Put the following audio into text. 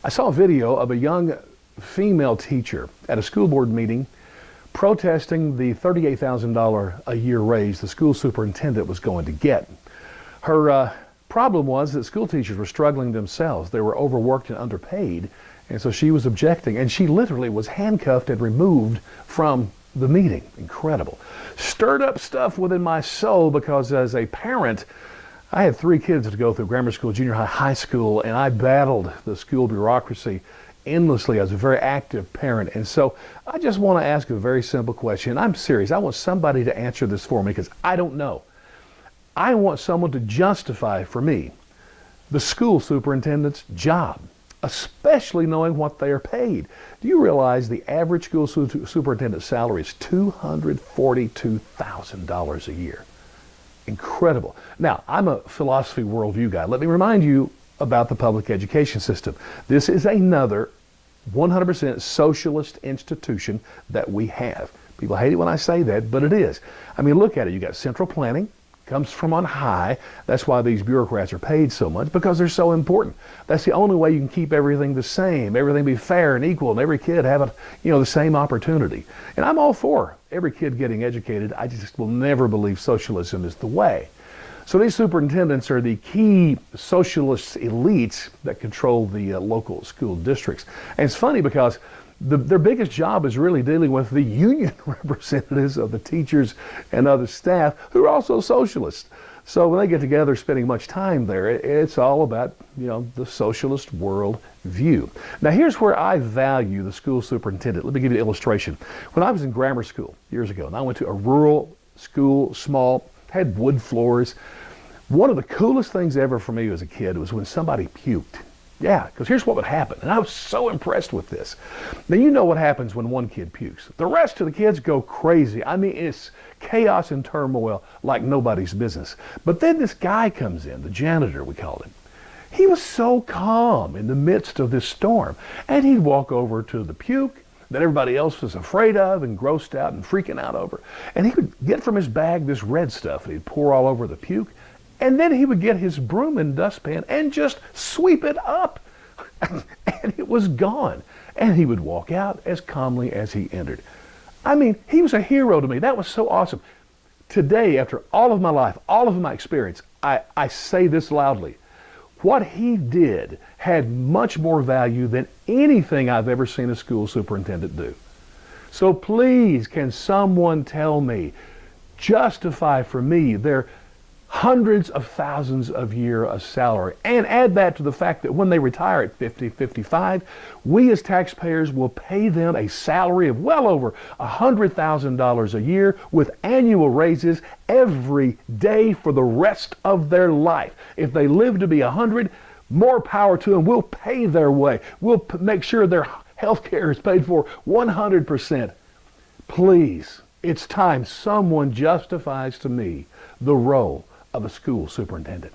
I saw a video of a young female teacher at a school board meeting protesting the $38,000 a year raise the school superintendent was going to get. Her problem was that school teachers were struggling themselves. They were overworked and underpaid, and so she was objecting, and she literally was handcuffed and removed from the meeting. Incredible. Stirred up stuff within my soul because as a parent, I had 3 kids to go through grammar school, junior high, high school, and I battled the school bureaucracy endlessly as a very active parent. And so I just want to ask a very simple question. I'm serious. I want somebody to answer this for me because I don't know. I want someone to justify for me the school superintendent's job, especially knowing what they are paid. Do you realize the average school superintendent salary is $242,000 a year? Incredible. Now, I'm a philosophy worldview guy. Let me remind you about the public education system. This is another 100% socialist institution that we have. People hate it when I say that, but it is. I mean, look at it. You got central planning, comes from on high. That's why these bureaucrats are paid so much, because they're so important. That's the only way you can keep everything the same, everything be fair and equal, and every kid have the same opportunity. And I'm all for every kid getting educated. I just will never believe socialism is the way. So these superintendents are the key socialist elites that control the local school districts. And it's funny because their biggest job is really dealing with the union representatives of the teachers and other staff who are also socialists. So when they get together spending much time there, it's all about, the socialist world view. Now here's where I value the school superintendent. Let me give you an illustration. When I was in grammar school years ago, and I went to a rural school, small, had wood floors. One of the coolest things ever for me as a kid was when somebody puked. Yeah, because here's what would happen, and I was so impressed with this. Now you know what happens when one kid pukes. The rest of the kids go crazy. I mean, it's chaos and turmoil like nobody's business. But then this guy comes in, the janitor we called him. He was so calm in the midst of this storm, and he'd walk over to the puke that everybody else was afraid of and grossed out and freaking out over. And he would get from his bag this red stuff and he'd pour all over the puke. And then he would get his broom and dustpan and just sweep it up. And it was gone. And he would walk out as calmly as he entered. I mean, he was a hero to me. That was so awesome. Today, after all of my life, all of my experience, I say this loudly. What he did had much more value than anything I've ever seen a school superintendent do. So please, can someone tell me, justify for me their hundreds of thousands of year of salary, and add that to the fact that when they retire at 50, 55, we as taxpayers will pay them a salary of well over $100,000 a year with annual raises every day for the rest of their life. If they live to be 100, more power to them. We'll pay their way. We'll make sure their health care is paid for 100%. Please, it's time someone justifies to me the role of a school superintendent.